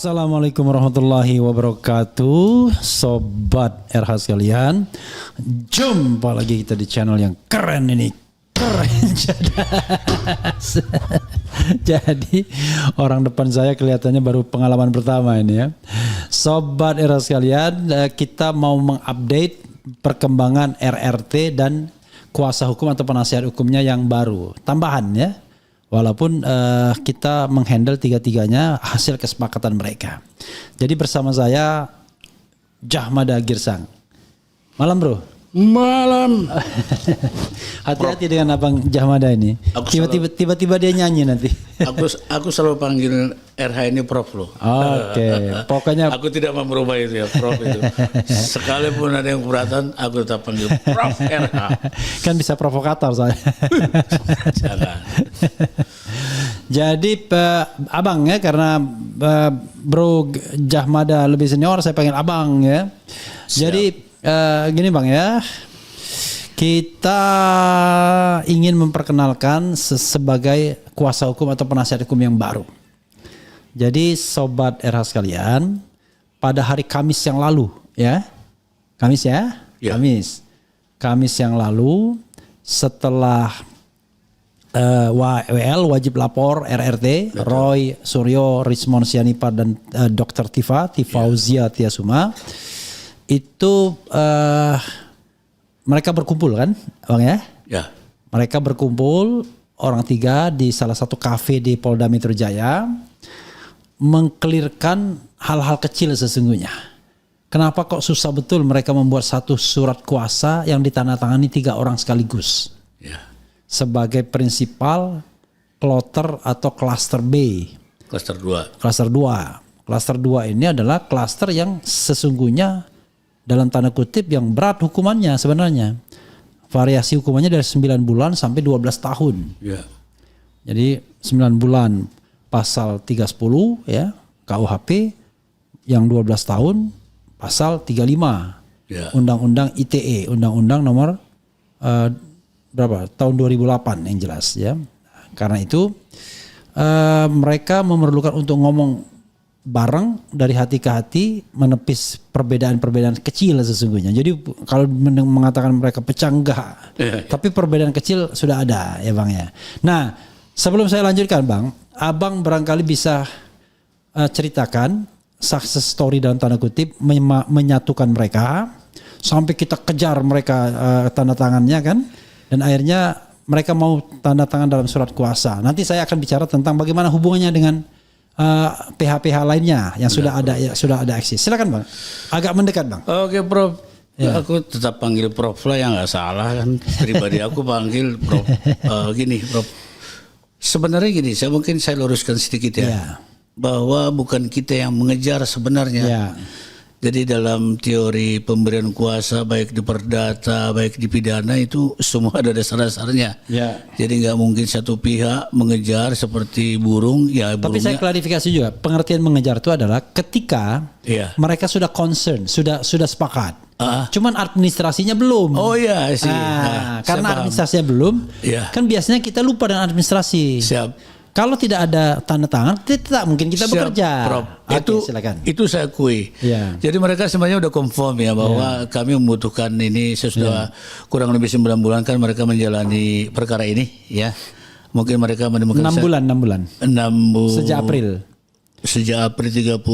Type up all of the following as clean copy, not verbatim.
Assalamualaikum warahmatullahi wabarakatuh, Sobat RH sekalian. Jumpa lagi kita di channel yang keren ini. Keren jadas. Jadi orang depan saya kelihatannya baru pengalaman pertama ini ya. Sobat RH sekalian, kita mau mengupdate perkembangan RRT dan kuasa hukum atau penasihat hukumnya yang baru. Tambahan ya. Walaupun kita menghandle tiga-tiganya hasil kesepakatan mereka. Jadi bersama saya Jahmada Girsang. Malam bro. Malam. Hati-hati dengan abang Jahmada ini. Tiba-tiba dia nyanyi nanti. Aku selalu panggil RH ini Prof loh. Oke. Pokoknya aku tidak mau merubah itu ya Prof itu. Sekalipun ada yang keberatan, aku tetap panggil Prof RH. Kan bisa provokator saya. Jangan. Jadi abang ya, karena bro Jahmada lebih senior, saya panggil abang ya. Siap. Jadi gini bang ya, kita ingin memperkenalkan sebagai kuasa hukum atau penasihat hukum yang baru. Jadi sobat RH sekalian, pada hari Kamis yang lalu ya, Kamis ya, ya. Kamis yang lalu setelah WL wajib lapor RRT, betul. Roy Suryo, Rismon Sianipar dan Dr. Tifauzia Tiasuma itu mereka berkumpul kan, bang ya? Ya. Mereka berkumpul orang tiga di salah satu kafe di Polda Metro Jaya, mengkelirkan hal-hal kecil sesungguhnya. Kenapa kok susah betul mereka membuat satu surat kuasa yang ditandatangani 3 orang sekaligus? Ya. Sebagai prinsipal kloter atau klaster B. Klaster 2. Klaster 2. Klaster 2 ini adalah klaster yang sesungguhnya dalam tanda kutip yang berat hukumannya sebenarnya. Variasi hukumannya dari 9 bulan sampai 12 tahun. Ya. Jadi 9 bulan pasal 310 ya KUHP, yang 12 tahun pasal 35. Ya. Undang-undang ITE, Undang-Undang nomor berapa? Tahun 2008 yang jelas ya. Karena itu mereka memerlukan untuk ngomong bareng dari hati ke hati, menepis perbedaan-perbedaan kecil sesungguhnya. Jadi kalau mengatakan mereka pecah enggak, tapi perbedaan kecil sudah ada ya bang ya. Nah sebelum saya lanjutkan bang, abang barangkali bisa ceritakan success story dalam tanda kutip menyatukan mereka sampai kita kejar mereka tanda tangannya kan. Dan akhirnya mereka mau tanda tangan dalam surat kuasa. Nanti saya akan bicara tentang bagaimana hubungannya dengan PH-PH lainnya yang sudah ada eksis. Silakan bang, agak mendekat bang. Oke Prof, ya. Aku tetap panggil Prof lah, yang nggak salah kan. Pribadi aku panggil Prof. Gini Prof, sebenarnya gini, saya luruskan sedikit ya, bahwa bukan kita yang mengejar sebenarnya. Ya. Jadi dalam teori pemberian kuasa baik di perdata baik di pidana itu semua ada dasar-dasarnya. Ya. Jadi nggak mungkin satu pihak mengejar seperti burung ya. Tapi saya klarifikasi juga, pengertian mengejar itu adalah ketika mereka sudah concern, sudah sepakat. Cuman administrasinya belum. Oh iya sih. Karena administrasinya belum, kan biasanya kita lupa dengan administrasi. Siap. Kalau tidak ada tanda tangan, tidak mungkin kita bekerja. Prof. Silakan. Itu saya akui. Ya. Jadi mereka sebenarnya udah confirm ya bahwa kami membutuhkan ini sesudah kurang lebih 9 bulan kan mereka menjalani perkara ini ya. Mungkin mereka menemukan 6 bulan. 6 bulan. Sejak April 36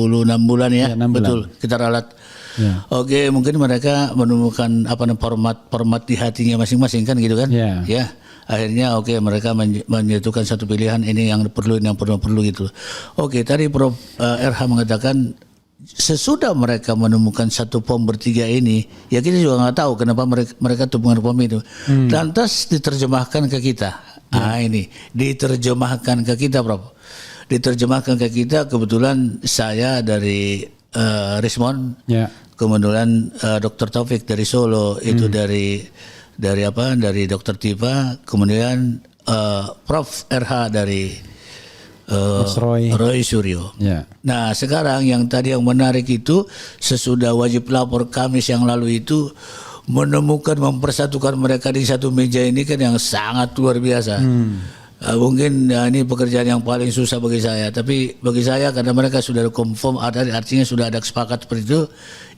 bulan ya. 6 bulan. Betul. Kita ralat. Ya. Oke, mungkin mereka menemukan format di hatinya masing-masing kan gitu kan? Ya. Akhirnya mereka menyatukan satu pilihan, ini yang perlu, ini yang perlu gitu. Oke, tadi Prof RH mengatakan sesudah mereka menemukan satu POM bertiga ini, ya kita juga nggak tahu kenapa mereka tumbungan POM itu. Lantas diterjemahkan ke kita. Ini diterjemahkan ke kita Prof. Diterjemahkan ke kita, kebetulan saya dari Rismon, kemudian Dr. Taufik dari Solo, itu dari Dr. Tifa, kemudian Prof RH dari Roy Suryo. Yeah. Nah sekarang yang tadi yang menarik itu sesudah wajib lapor Kamis yang lalu itu mempersatukan mereka di satu meja ini kan yang sangat luar biasa. Mungkin ini pekerjaan yang paling susah bagi saya. Tapi bagi saya karena mereka sudah confirm ada, artinya sudah ada kesepakatan seperti itu,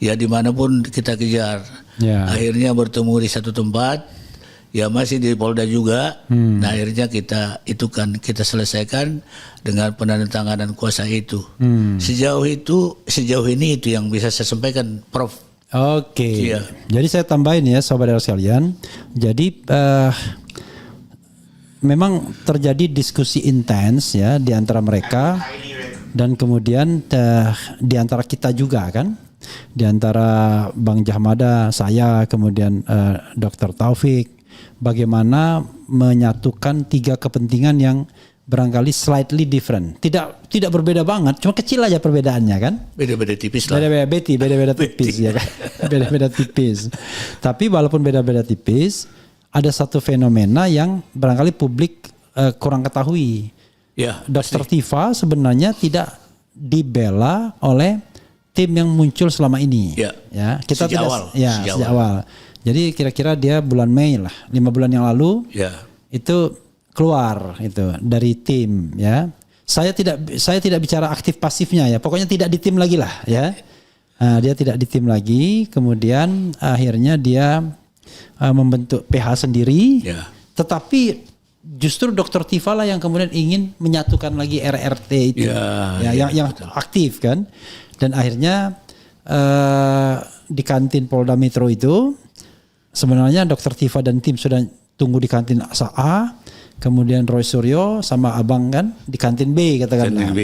ya dimanapun kita kejar. Ya. Akhirnya bertemu di satu tempat, ya masih di Polda juga. Nah akhirnya kita selesaikan dengan penandatanganan kuasa itu. Sejauh ini itu yang bisa saya sampaikan, Prof. Oke. Iya. Jadi saya tambahin ya sobat daerah sekalian. Jadi memang terjadi diskusi intens ya di antara mereka dan kemudian di antara kita juga kan, di antara Bang Jahmada, saya, kemudian Dr. Taufik, bagaimana menyatukan 3 kepentingan yang barangkali slightly different, tidak berbeda banget, cuma kecil aja perbedaannya kan, Beda-beda tipis lah. beda-beda tipis ya kan, beda-beda tipis. Tapi walaupun beda-beda tipis, ada satu fenomena yang barangkali publik kurang ketahui. Ya, Dr. Tifa sebenarnya tidak dibela oleh tim yang muncul selama ini. Ya. Kita Sejak tidak awal. sejak awal. Jadi kira-kira dia bulan Mei lah, 5 bulan yang lalu itu keluar itu dari tim ya. Saya tidak bicara aktif pasifnya ya. Pokoknya tidak di tim lagi lah ya. Dia tidak di tim lagi, kemudian akhirnya dia membentuk PH sendiri, tetapi justru Dr. Tifa lah yang kemudian ingin menyatukan lagi RRT itu, yang aktif kan, dan akhirnya di kantin Polda Metro itu sebenarnya Dr. Tifa dan tim sudah tunggu di kantin A, kemudian Roy Suryo sama Abang kan di kantin B katakanlah. Kantin B.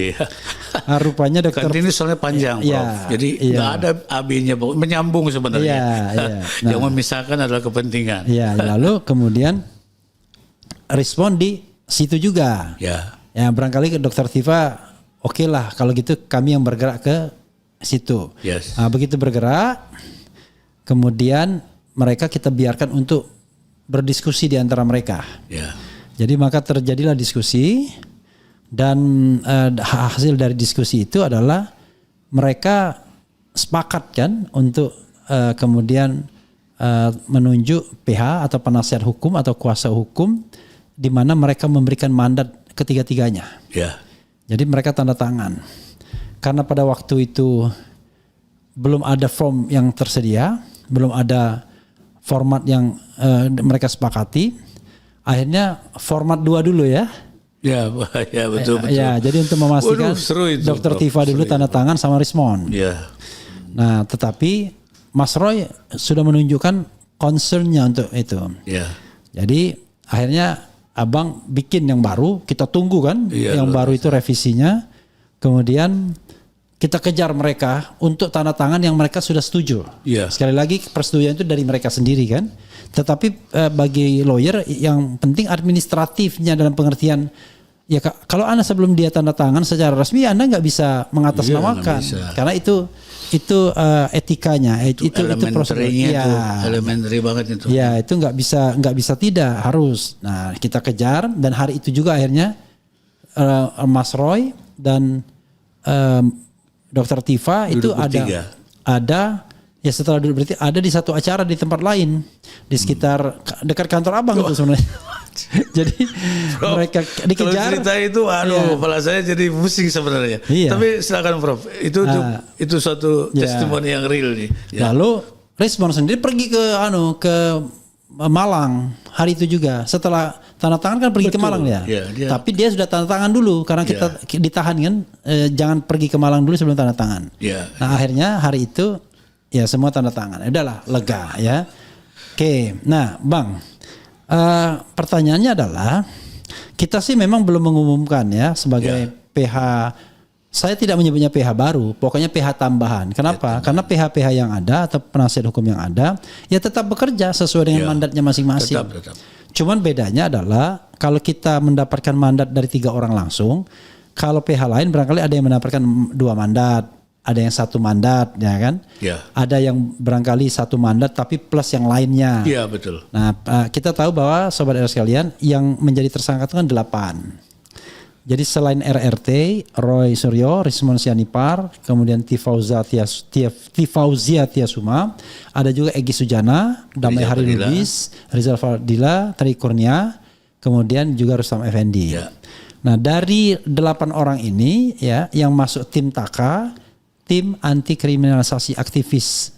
Rupanya Dr. Kantin ini soalnya panjang, Prof. Jadi nggak ada AB-nya, menyambung sebenarnya. Nah, yang memisahkan adalah kepentingan. Lalu kemudian respon di situ juga. Ya barangkali Dr. Tifa oke lah kalau gitu kami yang bergerak ke situ. Begitu bergerak, kemudian mereka kita biarkan untuk berdiskusi di antara mereka. Jadi maka terjadilah diskusi dan hasil dari diskusi itu adalah mereka sepakat kan untuk kemudian menunjuk PH atau penasihat hukum atau kuasa hukum di mana mereka memberikan mandat ketiga-tiganya. Jadi mereka tanda tangan. Karena pada waktu itu belum ada form yang tersedia, belum ada format yang mereka sepakati. Akhirnya format 2 dulu ya. Ya betul. Jadi untuk memastikan Dr. Tifa dulu tanda tangan sama Rismon. Nah, tetapi Mas Roy sudah menunjukkan concernnya untuk itu. Jadi akhirnya Abang bikin yang baru, kita tunggu kan, yang baru itu revisinya. Kemudian kita kejar mereka untuk tanda tangan yang mereka sudah setuju. Sekali lagi persetujuan itu dari mereka sendiri kan. Tetapi bagi lawyer yang penting administratifnya dalam pengertian ya kalau Anda sebelum dia tanda tangan secara resmi Anda nggak bisa mengatasnamakan karena itu etikanya itu prosedurnya elementary banget itu. Itu nggak bisa tidak harus. Nah kita kejar dan hari itu juga akhirnya Mas Roy dan Dr. Tifa itu ada ya setelah duduk berarti ada di satu acara di tempat lain di sekitar dekat kantor Abang itu sebenarnya. Jadi Prof, mereka dikejar. Kalau cerita itu kepala saya jadi pusing sebenarnya. Tapi silakan Prof. Itu suatu testimoni yang real nih. Lalu Rismon sendiri pergi ke Malang hari itu juga. Setelah tanda tangan kan pergi ke Malang dia. Tapi dia sudah tanda tangan dulu karena kita ditahan kan. Jangan pergi ke Malang dulu sebelum tanda tangan. Nah akhirnya hari itu ya semua tanda tangan. Udahlah lega ya. Oke. Nah Bang, pertanyaannya adalah kita sih memang belum mengumumkan ya sebagai PH. Saya tidak menyebutnya PH baru, pokoknya PH tambahan. Kenapa? Karena PH-PH yang ada atau penasihat hukum yang ada ya tetap bekerja sesuai dengan mandatnya masing-masing. Tetap. Cuman bedanya adalah kalau kita mendapatkan mandat dari 3 orang langsung, kalau PH lain barangkali ada yang mendapatkan 2 mandat, ada yang 1 mandat, ya kan? Ada yang barangkali 1 mandat tapi plus yang lainnya. Betul. Nah, kita tahu bahwa sobat RR sekalian yang menjadi tersangka itu kan 8. Jadi selain RRT, Roy Suryo, Rismon Sianipar, kemudian Tifauzia Tiasuma, ada juga Egy Sujana, Damai Hari Lubis, Rizal Fardila, Tri Kurnia, kemudian juga Rustam Effendi. Ya. Nah, dari 8 orang ini ya yang masuk tim TAKA, tim anti kriminalisasi aktivis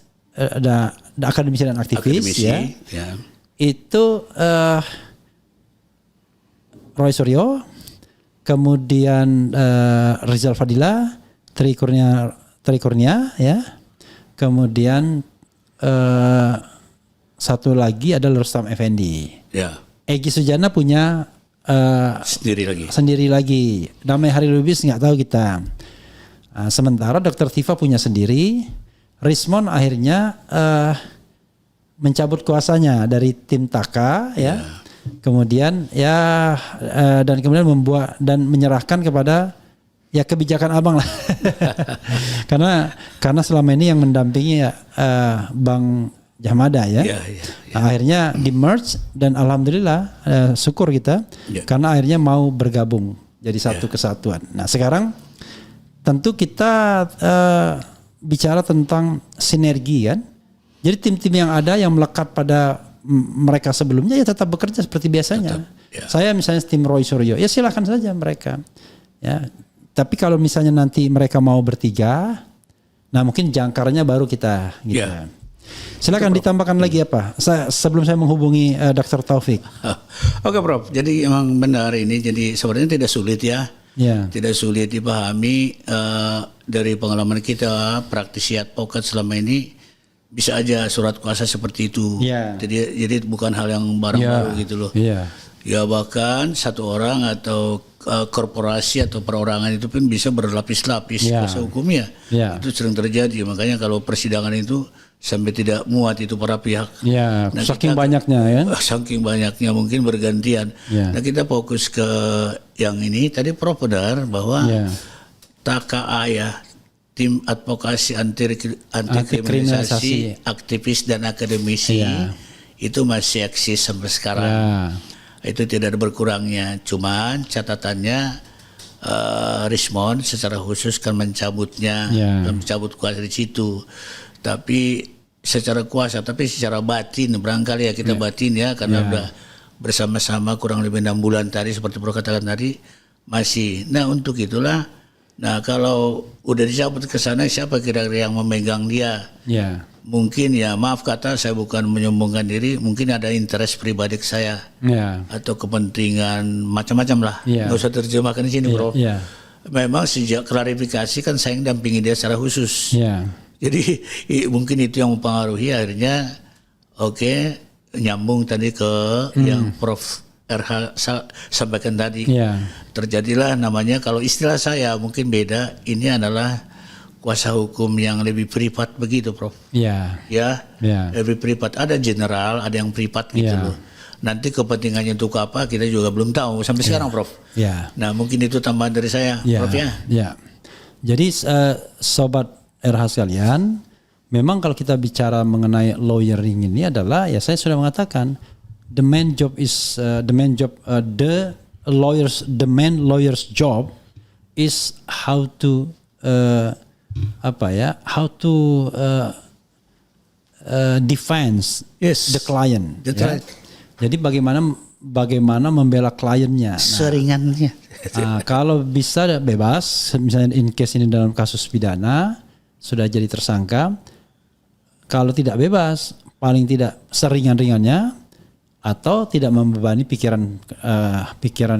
akademisi dan aktivis ya. Itu Roy Suryo, kemudian Rizal Fadila, Tri Kurnia ya. Kemudian satu lagi adalah Rustam Effendi. Ya. Egy Sujana punya sendiri lagi. Damai Hari Lubis nggak tahu kita. Sementara Dr. Tifa punya sendiri. Rismon akhirnya mencabut kuasanya dari tim TAKA ya. Kemudian dan kemudian membuat dan menyerahkan kepada ya kebijakan abang lah. karena selama ini yang mendampingi Bang Jahmada ya. Nah, akhirnya di merge dan alhamdulillah syukur kita karena akhirnya mau bergabung jadi satu kesatuan. Nah, sekarang tentu kita bicara tentang sinergi kan. Jadi tim-tim yang ada yang melekat pada mereka sebelumnya ya tetap bekerja seperti biasanya. Saya misalnya tim Roy Suryo, ya silakan saja mereka. Ya. Tapi kalau misalnya nanti mereka mau bertiga, nah mungkin jangkarnya baru kita gitu. Silakan ditambahkan lagi apa? Sebelum saya menghubungi Dr. Taufik. Oke, Prof. Jadi emang benar ini. Jadi sebenarnya tidak sulit ya. Tidak sulit dipahami dari pengalaman kita praktisi advokat selama ini. Bisa aja surat kuasa seperti itu. Jadi bukan hal yang baru gitu loh. Ya bahkan satu orang atau korporasi atau perorangan itu pun bisa berlapis-lapis kuasa hukumnya. Itu sering terjadi. Makanya kalau persidangan itu sampai tidak muat itu para pihak. Nah, saking banyaknya ya. Saking banyaknya mungkin bergantian. Nah kita fokus ke yang ini. Tadi Prof benar bahwa TAKA ya. Tim advokasi anti kriminalisasi aktivis dan akademisi itu masih eksis sampai sekarang. Itu tidak ada berkurangnya. Cuman catatannya Rismon secara khusus kan mencabutnya, mencabut kuasa di situ. Tapi secara kuasa, tapi secara batin barangkali ya kita batin ya karena udah bersama-sama kurang lebih 6 bulan tadi seperti Bro katakan tadi masih. Nah untuk itulah. Nah kalau udah dicabut ke sana siapa kira-kira yang memegang dia? Mungkin ya maaf kata saya bukan menyombongkan diri, mungkin ada interest pribadi saya atau kepentingan macam-macam lah. Nggak usah terjemahkan di sini Bro. Memang sejak klarifikasi kan saya yang dampingi dia secara khusus. Jadi mungkin itu yang mempengaruhi akhirnya nyambung tadi ke yang Prof RH sampaikan tadi. Terjadilah namanya kalau istilah saya mungkin beda, ini adalah kuasa hukum yang lebih privat begitu Prof. Lebih privat, ada general, ada yang privat gitu loh. Nanti kepentingannya untuk apa kita juga belum tahu sampai sekarang Prof. Nah mungkin itu tambahan dari saya Prof ya. Jadi sobat RH sekalian, memang kalau kita bicara mengenai lawyering ini adalah ya saya sudah mengatakan the main lawyer's job is how to defense the client. Jadi bagaimana membela kliennya. Seringannya. Kalau bisa bebas, misalnya in case ini dalam kasus pidana sudah jadi tersangka. Kalau tidak bebas, paling tidak seringan-ringannya. Atau tidak membebani pikiran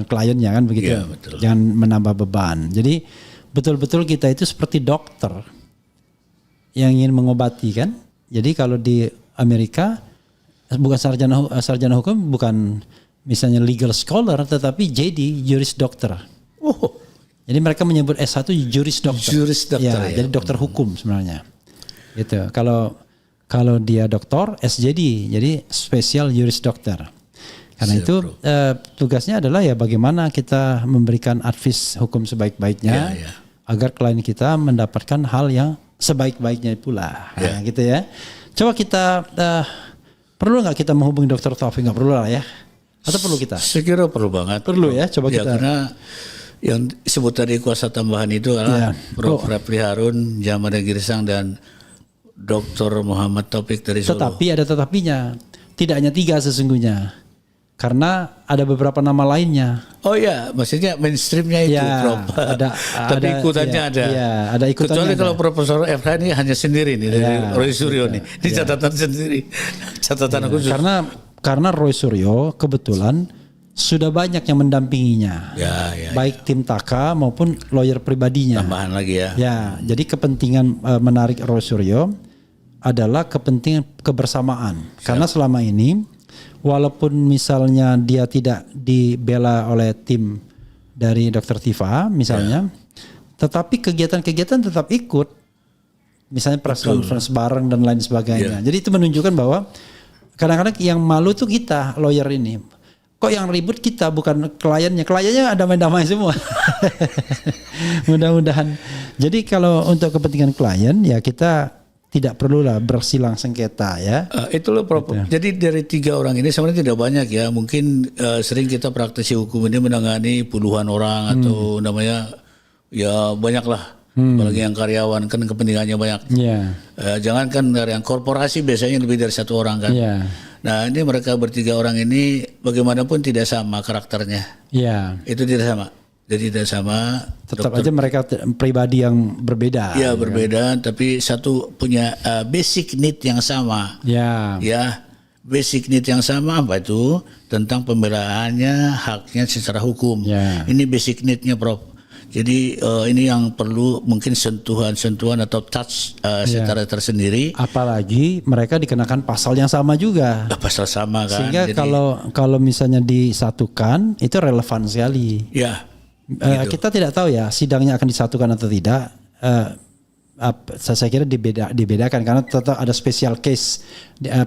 kliennya kan begitu, jangan menambah beban. Jadi betul-betul kita itu seperti dokter yang ingin mengobati kan. Jadi kalau di Amerika bukan sarjana hukum, bukan misalnya legal scholar, tetapi JD juris dokter. Jadi mereka menyebut S1 juris dokter. Jadi dokter hukum sebenarnya. Gitu. Kalau dia doktor, SJD, jadi spesial juris dokter. Karena itu tugasnya adalah ya bagaimana kita memberikan advice hukum sebaik-baiknya agar klien kita mendapatkan hal yang sebaik-baiknya pula. Nah, gitu ya. Coba kita perlu nggak kita menghubungi Dr. Taufik? Nggak perlu lah ya? Atau perlu kita? Saya kira perlu banget. Perlu ya, coba kita. Karena yang disebut tadi kuasa tambahan itu adalah Prof. Refli Harun, Jahmada Girsang dan Dr. Muhammad Taufik dari Solo. Tetapi ada tetapinya. Tidak hanya 3 sesungguhnya. Karena ada beberapa nama lainnya. Oh ya, maksudnya mainstreamnya itu, Ya, Prof. Tapi ikutannya ada. Iya, ada ikutannya. Kecuali ada. kalau Profesor FH ini hanya sendiri nih dari Roy Suryo nih. Ini catatan sendiri, catatan khusus. Karena Roy Suryo kebetulan sudah banyak yang mendampinginya. Baik tim Taka maupun lawyer pribadinya. Tambahan lagi ya. Ya, jadi kepentingan menarik Roy Suryo adalah kepentingan kebersamaan. Karena selama ini walaupun misalnya dia tidak dibela oleh tim dari Dr. Tifa misalnya, tetapi kegiatan-kegiatan tetap ikut, misalnya press conference bareng dan lain sebagainya. Jadi itu menunjukkan bahwa kadang-kadang yang malu tuh kita lawyer ini. Kok yang ribut kita bukan kliennya damai-damai semua. Mudah-mudahan. Jadi kalau untuk kepentingan klien ya kita tidak perlulah bersilang sengketa ya. Itu loh Prof. Jadi dari 3 orang ini sebenarnya tidak banyak ya. Mungkin sering kita praktisi hukum ini menangani puluhan orang atau namanya ya banyak lah. Apalagi yang karyawan kan kepentingannya banyak. Jangankan dari yang korporasi biasanya lebih dari 1 orang kan. Nah ini mereka bertiga orang ini bagaimanapun tidak sama karakternya. Itu tidak sama. Jadi tidak sama. Tetap aja mereka pribadi yang berbeda. Ya berbeda, tapi satu punya basic need yang sama. Ya, basic need yang sama apa itu? Tentang pembelaannya, haknya secara hukum. Ini basic need-nya, Prof. Jadi ini yang perlu mungkin sentuhan-sentuhan atau touch secara tersendiri. Apalagi mereka dikenakan pasal yang sama juga. Pasal sama kan. Sehingga jadi, kalau misalnya disatukan itu relevan sekali. Gitu. Kita tidak tahu ya sidangnya akan disatukan atau tidak. Saya kira dibedakan karena tetap ada special case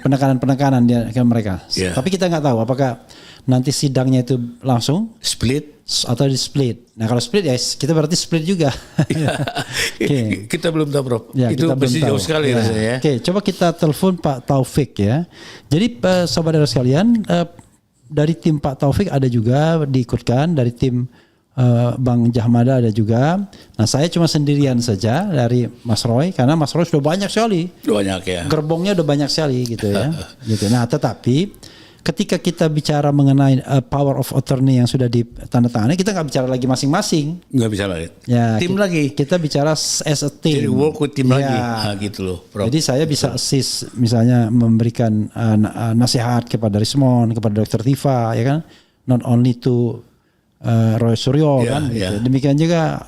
penekanan di mereka. Tapi kita nggak tahu apakah nanti sidangnya itu langsung split atau di split. Nah kalau split ya kita berarti split juga. Kita belum tahu Prof. Itu pasti jauh sekali rasanya. Coba kita telepon Pak Taufik ya. Jadi saudara sekalian dari tim Pak Taufik ada juga diikutkan, dari tim Bang Jahmada ada juga. Nah saya cuma sendirian saja dari Mas Roy karena Mas Roy sudah banyak sekali. Banyak ya. Gerbongnya udah banyak sekali gitu ya. Gitu. Nah tetapi ketika kita bicara mengenai power of attorney yang sudah ditandatangani, kita nggak bicara lagi masing-masing. Nggak bicara lagi. Ya, tim lagi. Kita bicara as a team. Jadi work with team lagi. Gitu loh, Prof. Jadi saya bisa assist, misalnya memberikan nasihat kepada Rismon, kepada Dr. Tifa, ya kan. Not only to Roy Suryo kan. Gitu. Demikian juga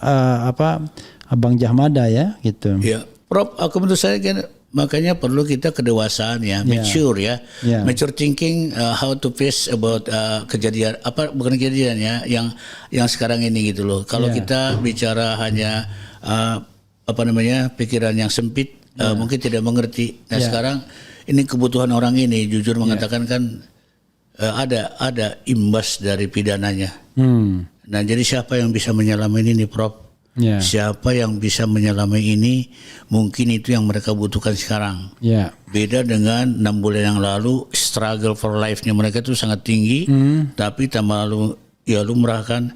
Abang Jahmada ya, gitu. Prof, aku menurut saya kan makanya perlu kita kedewasaan ya, mature ya, mature thinking how to face about kejadian bukan kejadian ya, yang sekarang ini gitu loh. Kalau kita bicara hanya pikiran yang sempit, mungkin tidak mengerti. Nah sekarang ini kebutuhan orang ini jujur mengatakan kan ada imbas dari pidananya. Nah jadi siapa yang bisa menyelami ini Prof? Siapa yang bisa menyelami ini, mungkin itu yang mereka butuhkan sekarang. Beda dengan 6 bulan yang lalu, struggle for life-nya mereka itu sangat tinggi, tapi tambah lumrah kan.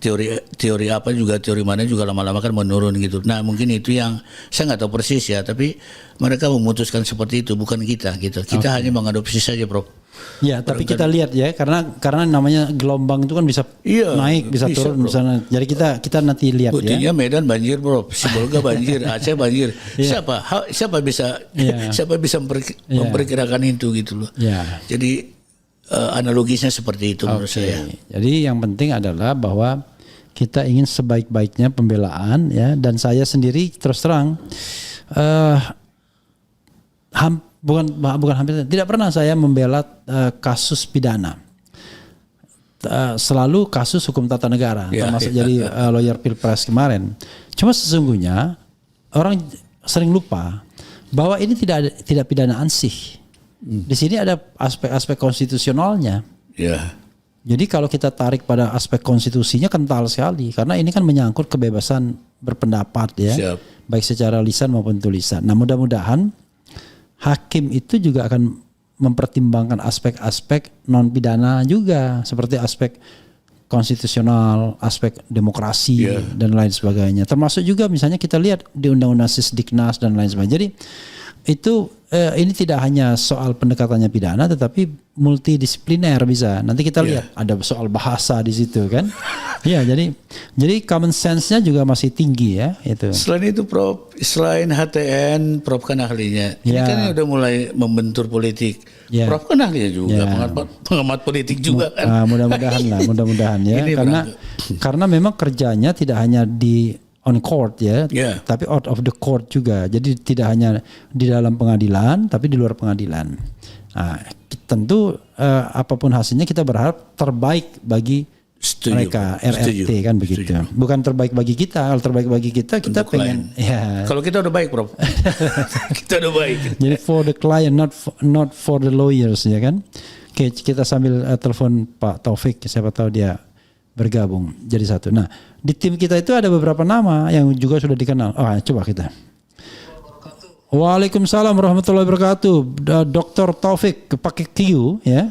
Teori apa juga, teori mana juga lama-lama kan menurun gitu. Nah mungkin itu yang saya nggak tahu persis ya, tapi mereka memutuskan seperti itu, bukan kita gitu. Kita hanya mengadopsi saja Prof. Ya, tapi kita lihat ya, karena namanya gelombang itu kan bisa naik, bisa turun misalnya. Jadi kita nanti lihat. Buktinya Medan banjir, Bro. Sibolga banjir, Aceh banjir. Siapa bisa memperkirakan itu gitu loh. Jadi analogisnya seperti itu menurut saya. Jadi yang penting adalah bahwa kita ingin sebaik-baiknya pembelaan ya, dan saya sendiri terus terang bukan hampir tidak pernah saya membela kasus pidana. Selalu kasus hukum tata negara, termasuk jadi lawyer Pilpres kemarin. Cuma sesungguhnya orang sering lupa bahwa ini tidak pidana ansih. Di sini ada aspek-aspek konstitusionalnya. Jadi kalau kita tarik pada aspek konstitusinya kental sekali, karena ini kan menyangkut kebebasan berpendapat ya, baik secara lisan maupun tulisan. Nah mudah-mudahan hakim itu juga akan mempertimbangkan aspek-aspek non pidana juga, seperti aspek konstitusional, aspek demokrasi dan lain sebagainya. Termasuk juga misalnya kita lihat di Undang-Undang Sisdiknas dan lain sebagainya. Jadi itu ini tidak hanya soal pendekatannya pidana, tetapi multidisipliner bisa. Nanti kita lihat ada soal bahasa di situ kan. Ya, jadi common sense-nya juga masih tinggi ya itu. Selain itu Prof, selain HTN, Prof kan ahlinya. Ini kan udah mulai membentur politik. Prof kan ahlinya juga, pengamat politik juga kan. Mudah-mudahan ya. Karena memang kerjanya tidak hanya di on court ya, tapi out of the court juga. Jadi tidak hanya di dalam pengadilan, tapi di luar pengadilan. Nah, tentu apapun hasilnya kita berharap terbaik bagi mereka RRT kan begitu. Bukan terbaik bagi kita. Kalau terbaik bagi kita pengen. Ya. Kalau kita udah baik, Prof. Kita udah baik. Jadi for the client, not for the lawyers ya kan. Oke, kita sambil telepon Pak Taufik, siapa tahu dia bergabung jadi satu. Nah, di tim kita itu ada beberapa nama yang juga sudah dikenal. Coba kita. Waalaikumsalam warahmatullahi wabarakatuh. Dr. Taufik pakai Q ya.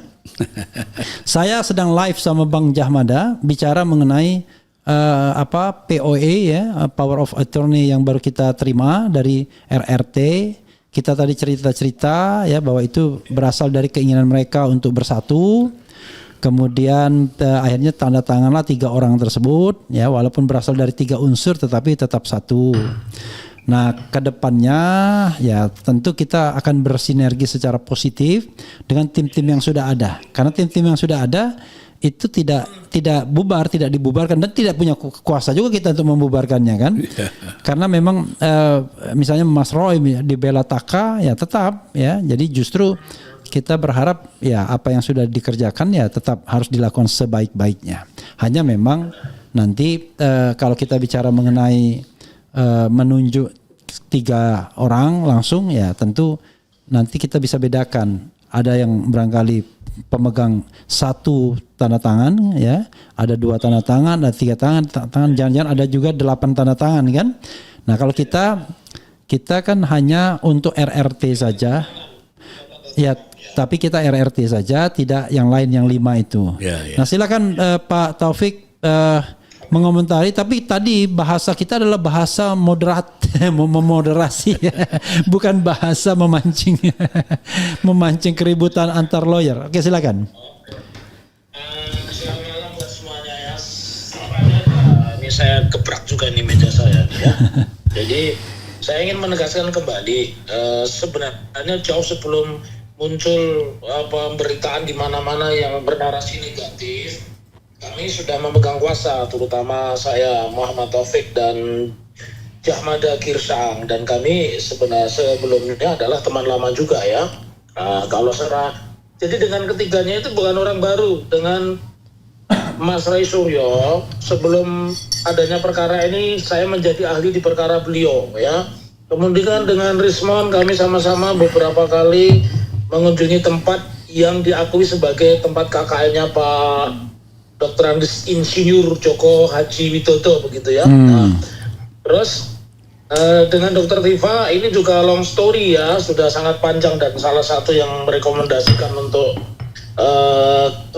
Saya sedang live sama Bang Jahmada bicara mengenai POA ya, Power of Attorney yang baru kita terima dari RRT. Kita tadi cerita-cerita ya bahwa itu berasal dari keinginan mereka untuk bersatu. Kemudian akhirnya tanda tanganlah 3 orang tersebut ya, walaupun berasal dari 3 unsur tetapi tetap satu. Nah, kedepannya ya tentu kita akan bersinergi secara positif dengan tim-tim yang sudah ada. Karena tim-tim yang sudah ada itu tidak dibubarkan dan tidak punya kuasa juga kita untuk membubarkannya kan. Karena memang misalnya Mas Roy di Bela Taka ya tetap ya. Jadi justru kita berharap ya apa yang sudah dikerjakan ya tetap harus dilakukan sebaik-baiknya. Hanya memang nanti kalau kita bicara mengenai menunjuk 3 orang langsung ya tentu nanti kita bisa bedakan. Ada yang barangkali pemegang 1 tanda tangan ya, ada 2 tanda tangan, ada 3 tangan, jangan-jangan ada juga 8 tanda tangan kan. Nah kalau kita kan hanya untuk RRT saja ya. Tapi kita RRT saja, tidak yang lain yang 5 itu. Nah silakan Pak Taufik mengomentari. Tapi tadi bahasa kita adalah bahasa moderat, memoderasi, bukan bahasa memancing keributan antar lawyer. Oke silakan. Selamat malam buat semuanya ya. Ini saya gebrak juga nih meja saya ya. Jadi saya ingin menegaskan kembali sebenarnya jauh sebelum muncul pemberitaan di mana-mana yang bernarasi negatif, kami sudah memegang kuasa, terutama saya Muhammad Taufik dan Jahmada Girsang, dan kami sebenarnya sebelumnya adalah teman lama juga ya. Jadi dengan ketiganya itu bukan orang baru. Dengan Mas Ray Suryo, sebelum adanya perkara ini saya menjadi ahli di perkara beliau ya. Kemudian dengan Rismon kami sama-sama beberapa kali mengunjungi tempat yang diakui sebagai tempat KKN-nya Pak Dr. Andes Insinyur Joko Haji Widodo begitu ya. Nah, terus dengan Dr. Tifa ini juga long story ya, sudah sangat panjang dan salah satu yang merekomendasikan untuk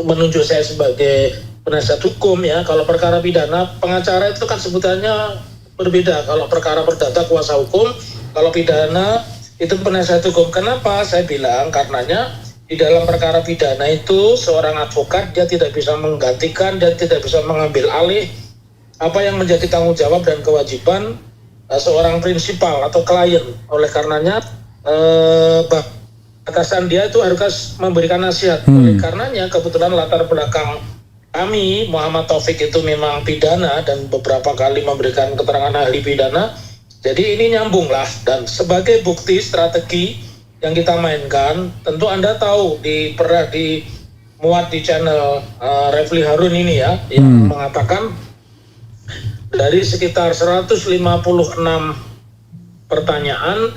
menunjuk saya sebagai penasihat hukum ya. Kalau perkara pidana pengacara itu kan sebutannya berbeda. Kalau perkara perdata kuasa hukum, kalau pidana itu penasihat hukum. Kenapa saya bilang? Karenanya di dalam perkara pidana itu seorang advokat dia tidak bisa menggantikan dan tidak bisa mengambil alih apa yang menjadi tanggung jawab dan kewajiban seorang prinsipal atau klien. Oleh karenanya batasan dia itu harus memberikan nasihat. Oleh karenanya kebetulan latar belakang kami Muhammad Taufik itu memang pidana dan beberapa kali memberikan keterangan ahli pidana. Jadi ini nyambung lah, dan sebagai bukti strategi yang kita mainkan, tentu Anda tahu pernah dimuat di channel Refli Harun ini ya, yang mengatakan dari sekitar 156 pertanyaan,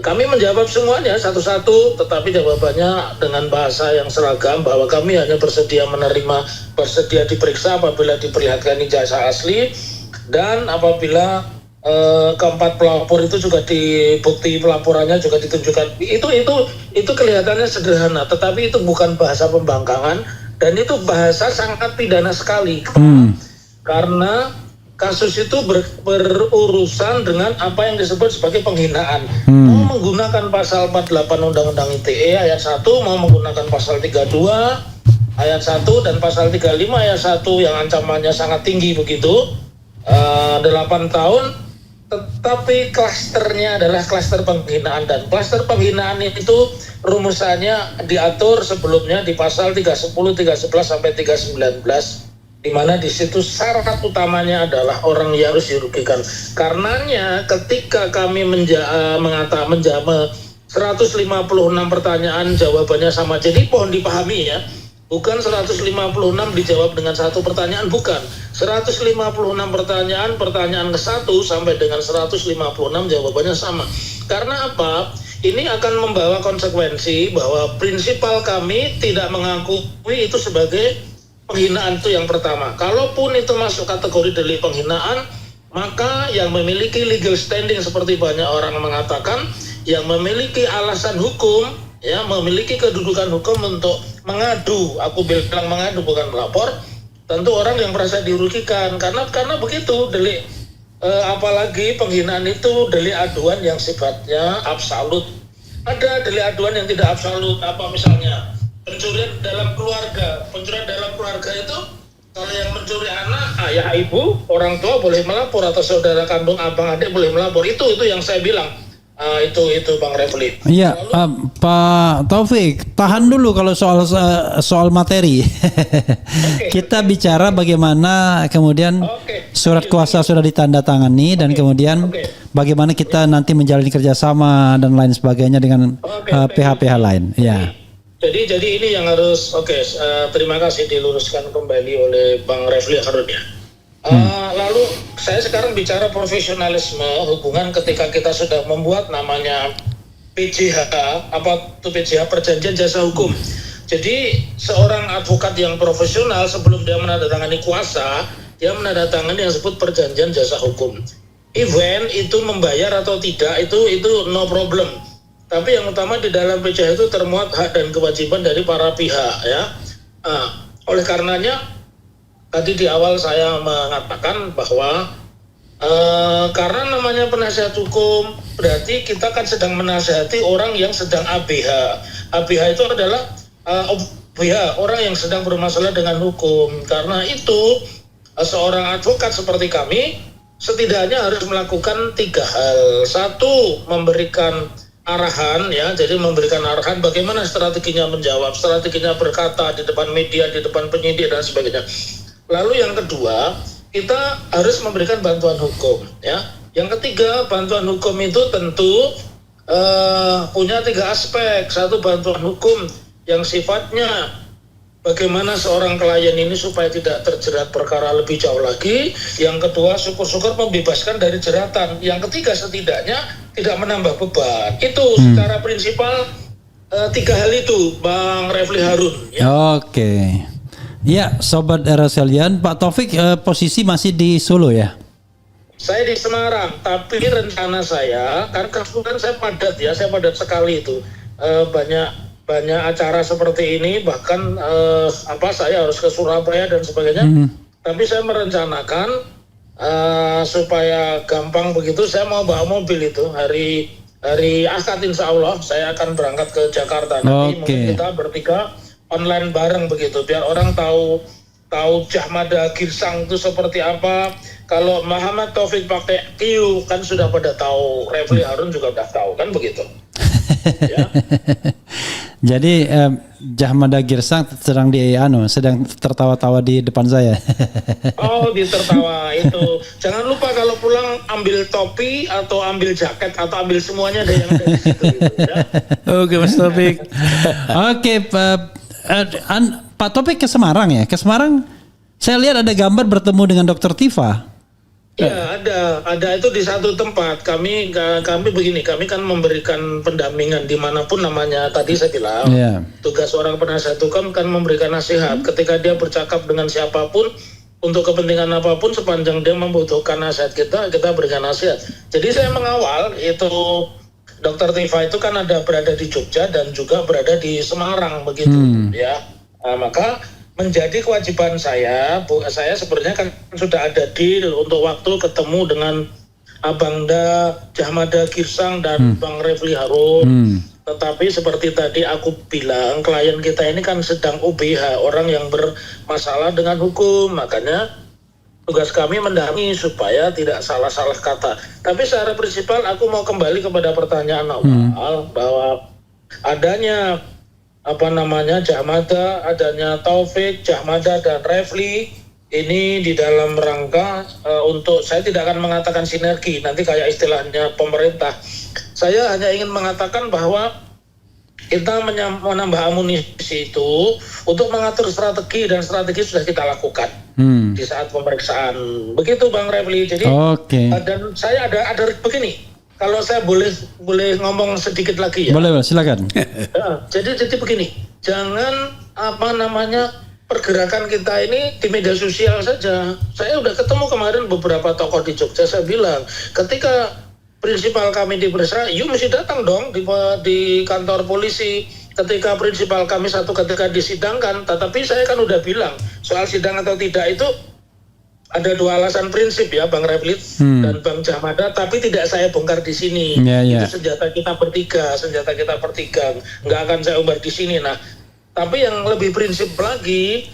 kami menjawab semuanya satu-satu, tetapi jawabannya dengan bahasa yang seragam bahwa kami hanya bersedia diperiksa apabila diperlihatkan ijazah asli, dan apabila keempat pelapor itu juga di bukti pelaporannya juga ditunjukkan. Itu kelihatannya sederhana, tetapi itu bukan bahasa pembangkangan dan itu bahasa sangat pidana sekali. Karena kasus itu berurusan dengan apa yang disebut sebagai penghinaan. menggunakan pasal 48 Undang-Undang ITE ayat 1, mau menggunakan pasal 32 ayat 1 dan pasal 35 ayat 1 yang ancamannya sangat tinggi begitu, 8 tahun, tetapi klasternya adalah klaster penghinaan, dan klaster penghinaan itu rumusannya diatur sebelumnya di pasal 310, 311 sampai 319, di mana di situ syarat utamanya adalah orang yang harus dirugikan. Karenanya ketika kami menjawab 156 pertanyaan jawabannya sama, jadi mohon dipahami ya, bukan 156 dijawab dengan satu pertanyaan, bukan. 156 pertanyaan ke-1 sampai dengan 156 jawabannya sama. Karena apa? Ini akan membawa konsekuensi bahwa prinsipal kami tidak mengakui itu sebagai penghinaan, itu yang pertama. Kalaupun itu masuk kategori delik penghinaan, maka yang memiliki legal standing seperti banyak orang mengatakan, yang memiliki alasan hukum, ya, memiliki kedudukan hukum untuk mengadu, aku bilang mengadu bukan melapor, tentu orang yang merasa dirugikan, karena begitu delik, apalagi penghinaan itu delik aduan yang sifatnya absolut. Ada delik aduan yang tidak absolut, apa misalnya pencurian dalam keluarga. Pencurian dalam keluarga itu kalau yang mencuri anak, ayah, ibu, orang tua boleh melapor, atau saudara kandung, abang, adik boleh melapor. Itu yang saya bilang. Itu Bang Refli. Iya, Pak Taufik, tahan dulu kalau soal materi. Kita bicara bagaimana kemudian surat kuasa sudah ditandatangani dan kemudian bagaimana kita nanti menjalani kerjasama dan lain sebagainya dengan pihak-pihak lain. Ya. Jadi ini yang harus terima kasih diluruskan kembali oleh Bang Refli Harun ya. Lalu saya sekarang bicara profesionalisme hubungan ketika kita sudah membuat namanya PJH, apa itu PJH, perjanjian jasa hukum. Jadi seorang advokat yang profesional sebelum dia menandatangani kuasa, dia menandatangani yang disebut perjanjian jasa hukum. Even itu membayar atau tidak itu no problem. Tapi yang utama di dalam PJH itu termuat hak dan kewajiban dari para pihak ya. Oleh karenanya tadi di awal saya mengatakan bahwa karena namanya penasihat hukum, berarti kita kan sedang menasihati orang yang sedang ABH. ABH itu adalah OBH, orang yang sedang bermasalah dengan hukum. Karena itu seorang advokat seperti kami setidaknya harus melakukan 3 hal. 1, memberikan arahan ya, jadi memberikan arahan bagaimana strateginya menjawab, strateginya berkata di depan media, di depan penyidik dan sebagainya. Lalu yang kedua, kita harus memberikan bantuan hukum ya. Yang ketiga, bantuan hukum itu tentu punya 3 aspek. 1, bantuan hukum yang sifatnya bagaimana seorang klien ini supaya tidak terjerat perkara lebih jauh lagi. Yang kedua, syukur-syukur membebaskan dari jeratan. Yang ketiga, setidaknya tidak menambah beban. Itu secara prinsipal 3 hal itu, Bang Refli Harun ya. Oke. Ya, Sobat Era Sekalian, Pak Taufik posisi masih di Solo ya? Saya di Semarang, tapi rencana saya, karena kebetulan saya padat sekali itu. Banyak acara seperti ini, bahkan saya harus ke Surabaya dan sebagainya. Tapi saya merencanakan supaya gampang begitu, saya mau bawa mobil itu hari Ahad insya Allah saya akan berangkat ke Jakarta. Nanti mungkin kita bertiga online bareng begitu, biar orang tahu Jahmada Girsang itu seperti apa. Kalau Muhammad Taufik pakai Q kan sudah pada tahu, Refli Harun juga udah tahu kan begitu. Ya. Jadi Jahmada Girsang sedang tertawa-tawa di depan saya. Oh, ditertawa itu. Jangan lupa kalau pulang ambil topi atau ambil jaket atau ambil semuanya ada yang ada di situ. Gitu, ya. Oke, Mas Taufik. Oke, Pak Taufik ke Semarang ya? Ke Semarang saya lihat ada gambar bertemu dengan Dr. Tifa. Ya, ada itu di satu tempat. Kami begini, kami kan memberikan pendampingan dimanapun namanya. Tadi saya bilang, tugas seorang penasihat hukum kan memberikan nasihat. Ketika dia bercakap dengan siapapun, untuk kepentingan apapun, sepanjang dia membutuhkan nasihat kita berikan nasihat. Jadi saya mengawal itu Dr. Tifa itu kan berada di Jogja dan juga berada di Semarang begitu ya. Maka menjadi kewajiban saya sebenarnya kan sudah ada deal untuk waktu ketemu dengan Abang Da, Jahmada Girsang dan Bang Refli Harun. Tetapi seperti tadi aku bilang, klien kita ini kan sedang OBH, orang yang bermasalah dengan hukum, makanya tugas kami mendampingi supaya tidak salah-salah kata. Tapi secara prinsipal aku mau kembali kepada pertanyaan awal bahwa adanya Jahmada, adanya Taufik, Jahmada dan Refli ini di dalam rangka untuk, saya tidak akan mengatakan sinergi, nanti kayak istilahnya pemerintah. Saya hanya ingin mengatakan bahwa kita menambah amunisi itu untuk mengatur strategi, dan strategi sudah kita lakukan di saat pemeriksaan. Begitu Bang Refli. Jadi dan saya ada begini. Kalau saya boleh ngomong sedikit lagi ya. Boleh, silakan. Ya, jadi begini. Jangan pergerakan kita ini di media sosial saja. Saya udah ketemu kemarin beberapa tokoh di Jogja, saya bilang, ketika prinsipal kami diperiksa, you mesti datang dong di kantor polisi. Ketika prinsipal kami ketika disidangkan, tetapi saya kan udah bilang, soal sidang atau tidak itu ada dua alasan prinsip ya Bang Refli dan Bang Jahmada, tapi tidak saya bongkar di sini. Itu senjata kita bertiga, nggak akan saya umbar di sini. Nah, tapi yang lebih prinsip lagi,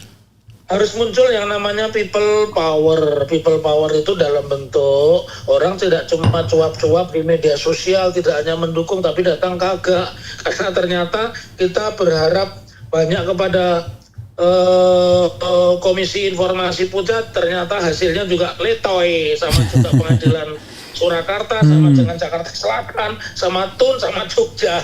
harus muncul yang namanya people power. People power itu dalam bentuk orang tidak cuma cuap-cuap di media sosial, tidak hanya mendukung tapi datang kagak. Karena ternyata kita berharap banyak kepada Komisi Informasi Pusat, ternyata hasilnya juga letoy, sama juga pengadilan Surakarta, sama dengan Jakarta Selatan, sama Tun, sama Jogja.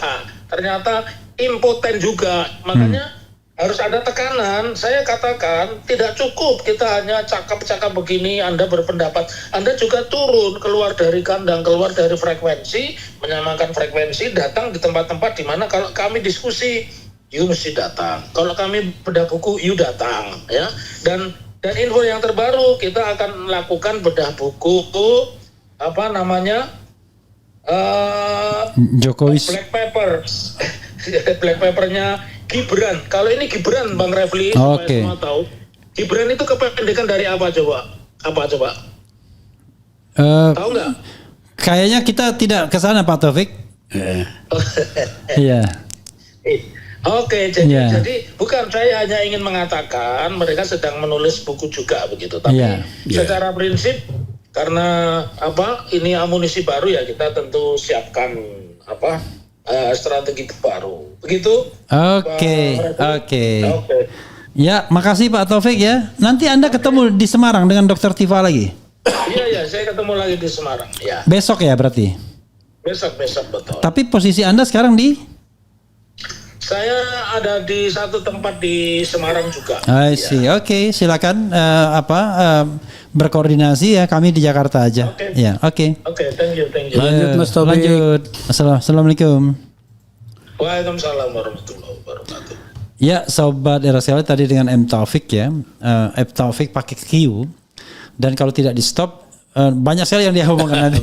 Ternyata impoten juga. Makanya harus ada tekanan. Saya katakan tidak cukup kita hanya cakap-cakap begini, Anda berpendapat. Anda juga turun, keluar dari kandang, keluar dari frekuensi, menyamakan frekuensi, datang di tempat-tempat di mana kalau kami diskusi, you mesti datang. Kalau kami bedah buku, you datang, ya. Dan info yang terbaru, kita akan melakukan bedah buku Jokowi Black Paper. Black Papernya Gibran. Kalau ini Gibran Bang Refli, semua tahu. Gibran itu kependekan dari apa coba? Tahu nggak? Kayaknya kita tidak ke sana Pak Taufik. Iya. Oke, jadi bukan, saya hanya ingin mengatakan mereka sedang menulis buku juga begitu. Tapi secara prinsip, karena ini amunisi baru ya, kita tentu siapkan strategi baru. Begitu? Oke. Ya, makasih Pak Taufik ya. Nanti Anda ketemu di Semarang dengan Dr. Tifa lagi. Iya, saya ketemu lagi di Semarang. Ya. Besok ya berarti? Besok betul. Tapi posisi Anda sekarang di? Saya ada di satu tempat di Semarang juga. I see. Oke, silakan berkoordinasi ya. Kami di Jakarta aja. Oke, thank you. Lanjut Mas Taufik. Lanjut. Assalamualaikum. Waalaikumsalam warahmatullahi wabarakatuh. Ya, sobat RSL tadi dengan M Taufik ya. M Taufik pakai Q. Dan kalau tidak di stop, banyak sekali yang dia omongkan nanti.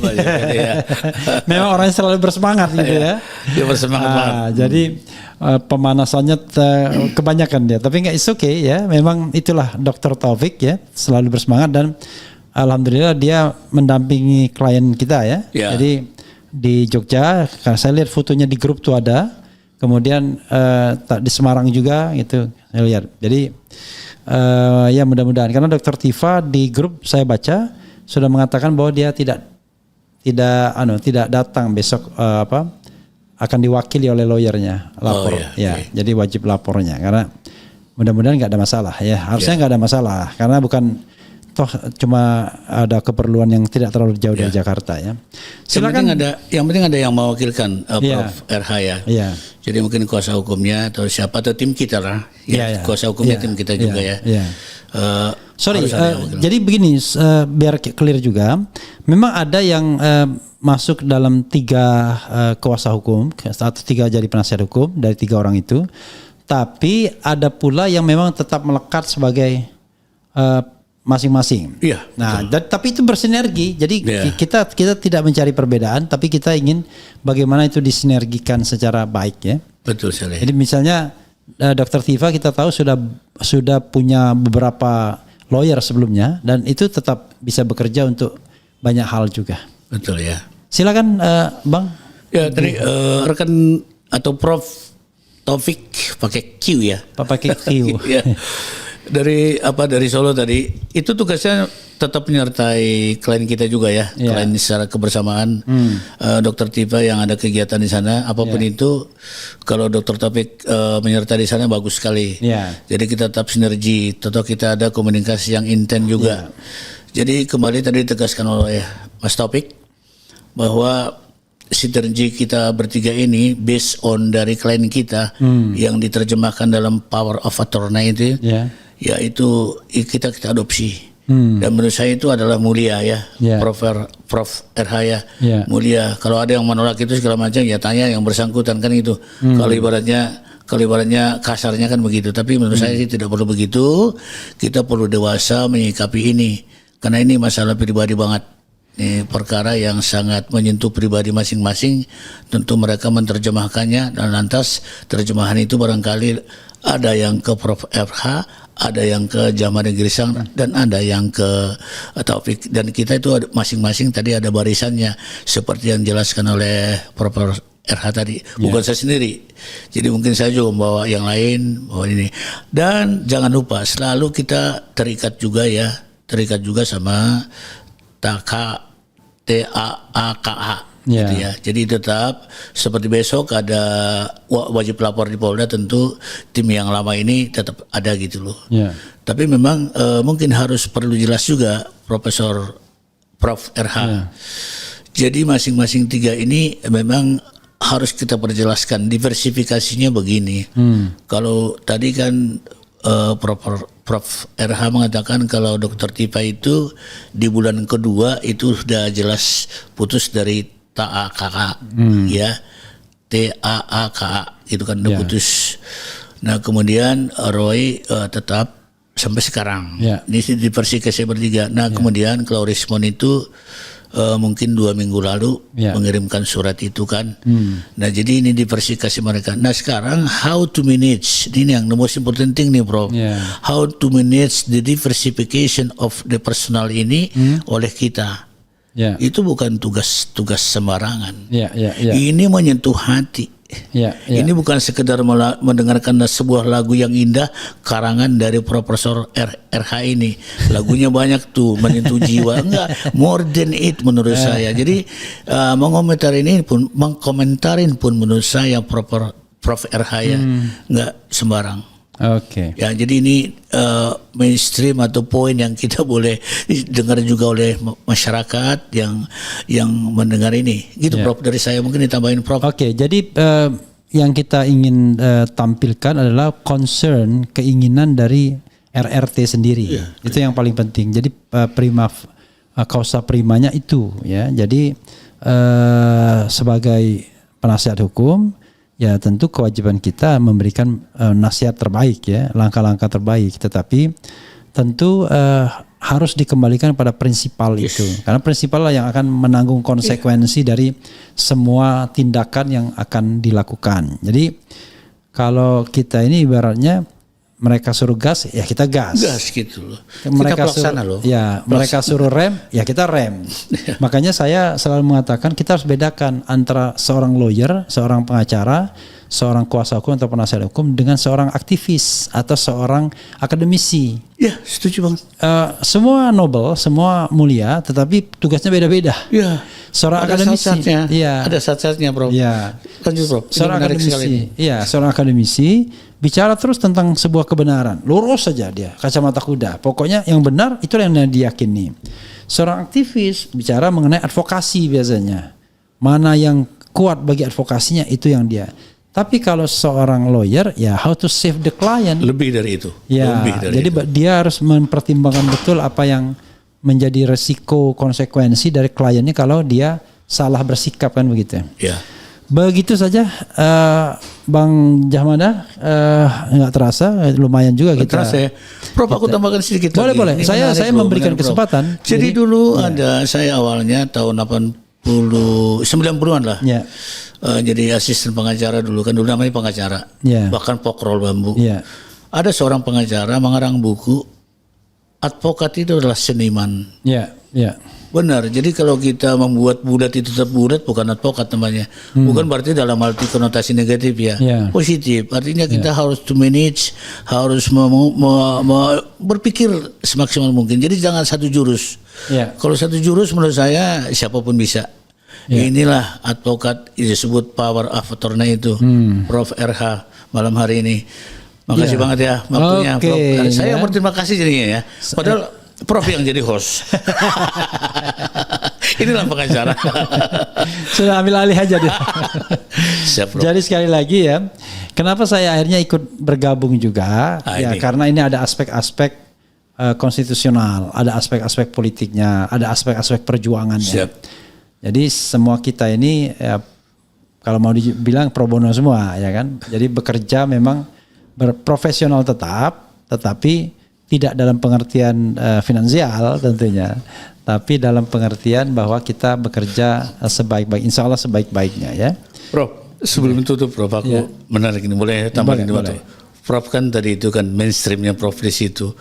Memang orangnya selalu bersemangat gitu ya. Dia bersemangat banget. Jadi pemanasannya kebanyakan dia. Tapi nggak, it's okay ya. Memang itulah Dr. Taufik ya, selalu bersemangat dan alhamdulillah dia mendampingi klien kita ya. Jadi di Jogja, saya lihat fotonya di grup tuh ada. Kemudian di Semarang juga gitu saya lihat. Jadi ya mudah-mudahan, karena Dr. Tifa di grup saya baca sudah mengatakan bahwa dia tidak datang besok akan diwakili oleh lawyernya lapor. Jadi wajib lapornya, karena mudah-mudahan nggak ada masalah ya. Harusnya nggak ada masalah karena bukan toh cuma ada keperluan yang tidak terlalu jauh dari Jakarta ya. Silakan. Yang penting ada yang mewakilkan Prof. RH ya. Jadi mungkin kuasa hukumnya atau siapa, atau tim kita lah. Kuasa hukumnya tim kita juga ya. Jadi begini, biar clear juga, memang ada yang masuk dalam 3 kuasa hukum atau 3 jadi penasihat hukum dari 3 orang itu, tapi ada pula yang memang tetap melekat sebagai masing-masing. Nah, tapi itu bersinergi. Jadi kita tidak mencari perbedaan, tapi kita ingin bagaimana itu disinergikan secara baik ya. Betul sekali. Jadi misalnya Dr. Tifa kita tahu sudah punya beberapa lawyer sebelumnya, dan itu tetap bisa bekerja untuk banyak hal juga. Betul ya. Silakan Bang. Ya tadi rekan atau Prof Taufik pakai Q ya. Pakai Q. Ya. Dari Solo tadi itu tugasnya tetap menyertai klien kita juga ya, klien secara kebersamaan. Dokter Tifa yang ada kegiatan di sana apapun itu, kalau Dokter Taufik menyertai di sana bagus sekali. Jadi kita tetap sinergi, tetap kita ada komunikasi yang intens juga. Jadi kembali tadi ditegaskan oleh Mas Taufik bahwa sinergi kita bertiga ini based on dari klien kita yang diterjemahkan dalam Power of Attorney itu, yaitu kita adopsi. Dan menurut saya itu adalah mulia ya, Prof RH ya, mulia. Kalau ada yang menolak itu segala macam ya tanya yang bersangkutan kan itu. Kalau ibaratnya kasarnya kan begitu. Tapi menurut saya sih tidak perlu begitu. Kita perlu dewasa menyikapi ini karena ini masalah pribadi banget. Ini perkara yang sangat menyentuh pribadi masing-masing. Tentu mereka menerjemahkannya dan lantas terjemahan itu barangkali ada yang ke Prof RH, ada yang ke Jamaah Negeri Sang, dan ada yang ke Taufik. Dan kita itu masing-masing tadi ada barisannya seperti yang dijelaskan oleh Prof RH tadi. Bukan saya sendiri. Jadi mungkin saya juga membawa yang lain, bawa ini. Dan jangan lupa selalu kita terikat juga sama TAAKH. Gitu ya. Jadi tetap seperti besok ada wajib lapor di Polda, tentu tim yang lama ini tetap ada gitu loh. Tapi memang mungkin harus perlu jelas juga Prof RH. Jadi masing-masing tiga ini memang harus kita perjelaskan diversifikasinya begini. Kalau tadi kan Prof RH mengatakan kalau Dokter Tifa itu di bulan kedua itu sudah jelas putus dari TAAKH ya, TAAKH itu kan udah putus. Nah kemudian Roy tetap sampai sekarang. Ini diversifikasi bertiga. Nah kemudian kalau Rismon itu mungkin 2 minggu lalu mengirimkan surat itu kan. Nah jadi ini diversifikasi mereka. Nah sekarang how to manage, ini yang the most important thing nih Prof. How to manage the diversification of the personal ini oleh kita. Itu bukan tugas sembarangan. Ini menyentuh hati. Ini bukan sekedar mendengarkan sebuah lagu yang indah karangan dari Profesor RH ini. Lagunya banyak tuh menyentuh jiwa. Enggak, more than it menurut saya. Jadi mengkomentarin pun menurut saya Prof RH ya, enggak sembarang. Ya, jadi ini mainstream atau poin yang kita boleh dengar juga oleh masyarakat yang mendengar ini. Gitu Prof, dari saya mungkin ditambahin Prof. Jadi yang kita ingin tampilkan adalah concern, keinginan dari RRT sendiri. Itu yang paling penting. Jadi causa primanya itu ya. Jadi sebagai penasihat hukum ya tentu kewajiban kita memberikan nasihat terbaik ya, langkah-langkah terbaik. Tetapi tentu harus dikembalikan pada prinsipal itu, karena prinsipal lah yang akan menanggung konsekuensi dari semua tindakan yang akan dilakukan. Jadi kalau kita ini ibaratnya mereka suruh gas ya kita gas gitu loh. Mereka mereka suruh rem ya kita rem. Makanya saya selalu mengatakan kita harus bedakan antara seorang lawyer, seorang pengacara, seorang kuasa hukum atau penasihat hukum dengan seorang aktivis atau seorang akademisi. Ya, setuju Bang. Semua noble, semua mulia, tetapi tugasnya beda-beda. Seorang akademisi, ada saat-saatnya, Bro. Lanjut, Bro. Seorang akademisi, seorang akademisi bicara terus tentang sebuah kebenaran, lurus saja dia, kacamata kuda. Pokoknya yang benar itu yang diyakini. Seorang aktivis bicara mengenai advokasi biasanya, mana yang kuat bagi advokasinya itu yang dia. Tapi kalau seorang lawyer ya how to save the client. Lebih dari itu. Jadi dia harus mempertimbangkan betul apa yang menjadi resiko konsekuensi dari kliennya kalau dia salah bersikap kan begitu. Begitu saja Bang Jahmada, nggak terasa lumayan juga kita. Terasa ya. Prof, aku tambahkan sedikit. Boleh. Saya memberikan kesempatan. Jadi dulu ada saya awalnya tahun 90-an lah. Jadi asisten pengacara dulu kan, dulu namanya pengacara. Bahkan pokrol bambu. Ada seorang pengacara mengarang buku, advokat itu adalah seniman. Benar. Jadi kalau kita membuat bulat itu tetap bulat, bukan advokat namanya. Bukan berarti dalam arti konotasi negatif ya. Positif. Artinya kita harus to manage, harus berpikir semaksimal mungkin. Jadi jangan satu jurus. Kalau satu jurus menurut saya siapapun bisa. Inilah advokat disebut power of attorney itu. Prof. RH malam hari ini. Makasih banget ya waktunya, Prof. Saya berterima kasih jadinya ya. Padahal Prof yang jadi host. Inilah pengacara. Sudah ambil alih aja dia. Siap, Prof. Jadi sekali lagi ya, kenapa saya akhirnya ikut bergabung juga? Karena ini ada aspek-aspek konstitusional, ada aspek-aspek politiknya, ada aspek-aspek perjuangannya. Siap. Jadi semua kita ini ya, kalau mau dibilang pro bono semua ya kan. Jadi bekerja memang berprofesional tetap, tetapi tidak dalam pengertian finansial tentunya, tapi dalam pengertian bahwa kita bekerja sebaik-baik, insya Allah sebaik-baiknya ya. Prof, sebelum tutup Prof, aku menarik ini, boleh tambahin dulu. Prof kan tadi itu kan mainstreamnya Prof di situ.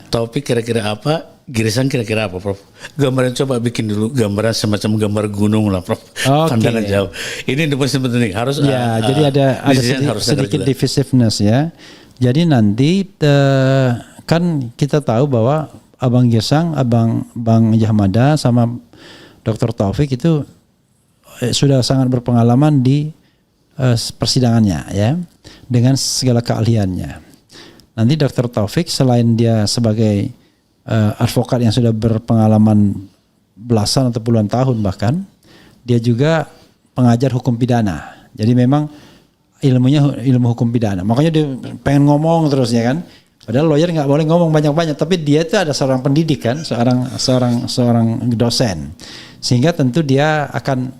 Topik kira-kira apa? Girisan kira-kira apa, Prof? Gambaran coba bikin dulu gambaran semacam gambar gunung lah, Prof. Pandangan jauh. Ini penting harus. Jadi ada sedikit divisiveness ya. Jadi nanti kan kita tahu bahwa Abang Girsang, Bang Jahmada sama Dr. Taufik itu sudah sangat berpengalaman di persidangannya ya, dengan segala keahliannya. Nanti Dr. Taufik selain dia sebagai advokat yang sudah berpengalaman belasan atau puluhan tahun bahkan, dia juga pengajar hukum pidana. Jadi memang ilmunya ilmu hukum pidana. Makanya dia pengen ngomong terus ya kan. Padahal lawyer nggak boleh ngomong banyak-banyak, tapi dia itu ada seorang pendidik kan, seorang dosen, sehingga tentu dia akan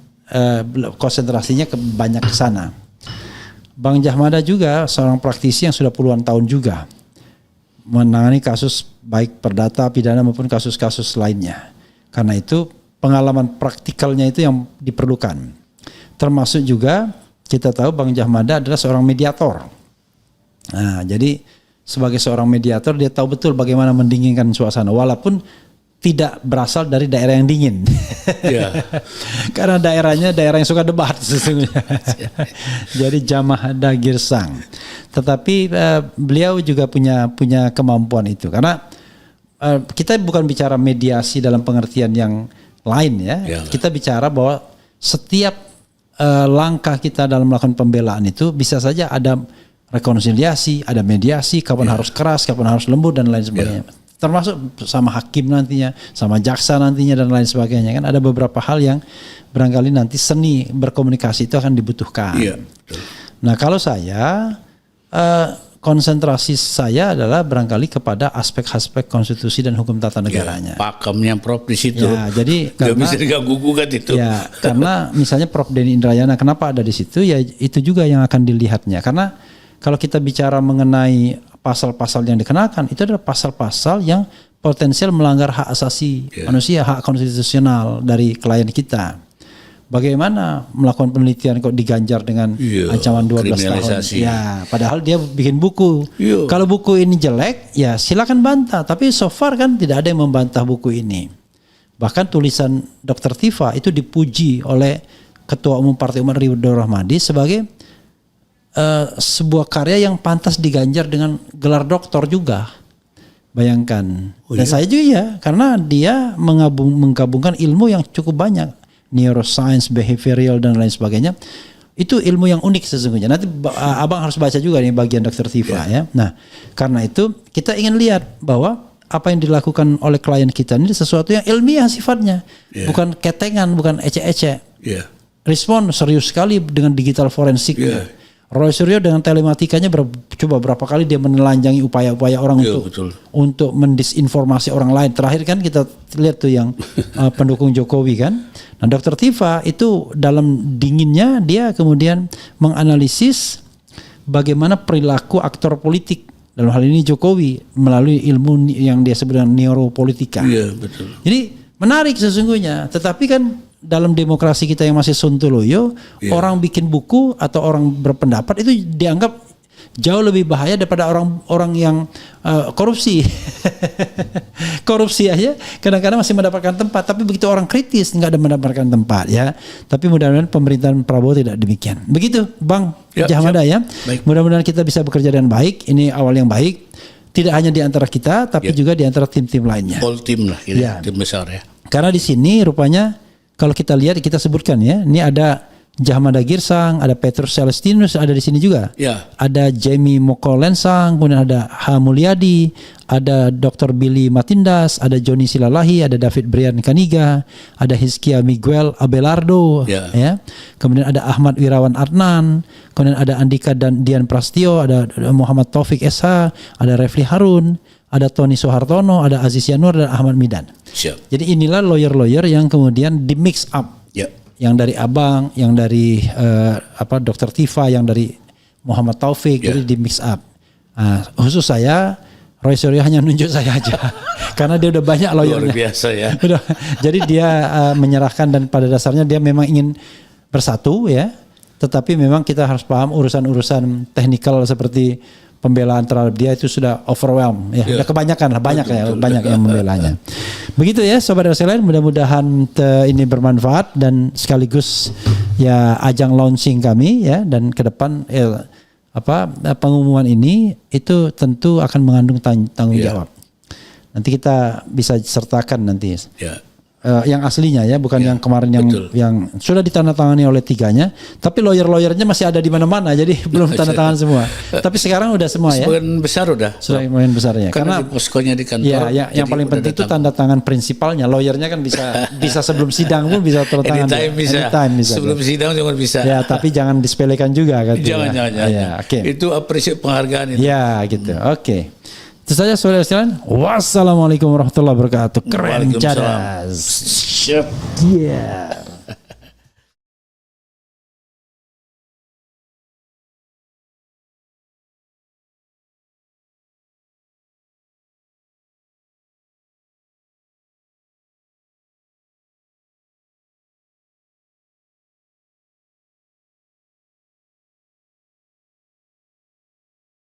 konsentrasinya banyak ke sana. Bang Jahmada juga seorang praktisi yang sudah puluhan tahun juga menangani kasus baik perdata, pidana maupun kasus-kasus lainnya. Karena itu pengalaman praktikalnya itu yang diperlukan. Termasuk juga kita tahu Bang Jahmada adalah seorang mediator. Nah, jadi sebagai seorang mediator dia tahu betul bagaimana mendinginkan suasana walaupun tidak berasal dari daerah yang dingin. Karena daerahnya daerah yang suka debat sesungguhnya. Jadi Jahmada Girsang. Tetapi beliau juga punya kemampuan itu karena kita bukan bicara mediasi dalam pengertian yang lain ya. Kita bicara bahwa setiap langkah kita dalam melakukan pembelaan itu bisa saja ada rekonsiliasi, ada mediasi, kapan harus keras, kapan harus lembut dan lain sebagainya. Termasuk sama hakim nantinya, sama jaksa nantinya dan lain sebagainya kan ada beberapa hal yang barangkali nanti seni berkomunikasi itu akan dibutuhkan. Nah kalau saya konsentrasi saya adalah barangkali kepada aspek-aspek konstitusi dan hukum tata negaranya. Pakemnya Prof di situ. Ya, jadi nggak bisa diganggu-gugat itu. Ya, karena misalnya Prof Denny Indrayana kenapa ada di situ? Ya itu juga yang akan dilihatnya. Karena kalau kita bicara mengenai pasal-pasal yang dikenakan, itu adalah pasal-pasal yang potensial melanggar hak asasi manusia, hak konstitusional dari klien kita. Bagaimana melakukan penelitian kok diganjar dengan ancaman 12 tahun? Ya, padahal dia bikin buku. Kalau buku ini jelek, ya silakan bantah. Tapi so far kan tidak ada yang membantah buku ini. Bahkan tulisan Dr. Tifa itu dipuji oleh Ketua Umum Partai Umat Ridho Rahmadi sebagai sebuah karya yang pantas diganjar dengan gelar doktor juga. Bayangkan. Dan saya juga ya, karena dia menggabungkan ilmu yang cukup banyak. Neuroscience, behavioral dan lain sebagainya. Itu ilmu yang unik sesungguhnya. Nanti abang harus baca juga nih bagian Dr. Tifa ya. Nah, karena itu kita ingin lihat bahwa apa yang dilakukan oleh klien kita ini sesuatu yang ilmiah sifatnya. Bukan ketengan, bukan ecek-ecek. Respon serius sekali dengan digital forensiknya. Roy Suryo dengan telematikanya coba berapa kali dia menelanjangi upaya-upaya orang untuk mendisinformasi orang lain. Terakhir kan kita lihat tuh yang pendukung Jokowi kan. Nah Dr. Tifa itu dalam dinginnya dia kemudian menganalisis bagaimana perilaku aktor politik dalam hal ini Jokowi melalui ilmu yang dia sebut dengan neuropolitika. Jadi menarik sesungguhnya. Tetapi kan dalam demokrasi kita yang masih sontoloyo, orang bikin buku atau orang berpendapat itu dianggap jauh lebih bahaya daripada orang-orang yang korupsi. Korupsi aja kadang-kadang masih mendapatkan tempat, tapi begitu orang kritis nggak ada mendapatkan tempat ya. Tapi mudah-mudahan pemerintahan Prabowo tidak demikian. Begitu Bang Jahmada ya. Mudah-mudahan kita bisa bekerja dengan baik. Ini awal yang baik. Tidak hanya di antara kita, tapi juga di antara tim-tim lainnya. All tim lah, tim besar ya. Karena di sini rupanya kalau kita lihat, kita sebutkan ya, ini ada Jahmada Girsang, ada Petrus Celestinus ada di sini juga. Ya. Ada Jamie Mokolensang, kemudian ada H. Mulyadi, ada Dr. Billy Matindas, ada Joni Silalahi, ada David Brian Kaniga, ada Hizkia Miguel Abelardo, ya. Kemudian ada Ahmad Wirawan Adnan, kemudian ada Andika dan Dian Prastio, ada Muhammad Taufik SH, ada Refli Harun, ada Tony Soehartono, ada Aziz Yanur, dan Ahmad Midan. Siap. Jadi inilah lawyer-lawyer yang kemudian di mix up. Yang dari Abang, yang dari Dr. Tifa, yang dari Muhammad Taufik, jadi di mix up. Khusus saya, Roy Suryo hanya nunjuk saya aja, karena dia udah banyak lawyernya. Luar biasa ya. Jadi dia menyerahkan, dan pada dasarnya dia memang ingin bersatu ya, tetapi memang kita harus paham urusan-urusan teknikal seperti pembelaan terhadap dia itu sudah overwhelm ya. Udah kebanyakan lah, banyak yang membelanya. Begitu ya Sobat RSLN, mudah-mudahan ini bermanfaat dan sekaligus ya ajang launching kami ya, dan ke depan pengumuman ini itu tentu akan mengandung tanggung jawab. Nanti kita bisa sertakan nanti. Yang aslinya ya, bukan yang kemarin yang sudah ditandatangani oleh 3-nya, tapi lawyer-lawyernya masih ada di mana-mana, jadi belum tanda tangan semua. Tapi sekarang udah semua ya. Sebagian besar udah. Sebagian besarnya. Karena di poskonya di kantor. Ya, yang paling penting itu tanda tangan prinsipalnya. Lawyernya kan bisa sebelum sidang pun bisa tanda tangan. Anytime bisa. Sebelum sidang juga bisa. Ya, tapi jangan disepelekan juga kan. Jangan. Ya, Itu apresiasi penghargaan itu. Ya, gitu. Oke. Itu saja saudara sekalian. Wassalamualaikum warahmatullahi wabarakatuh. Keren cadas. Siap. Yeah.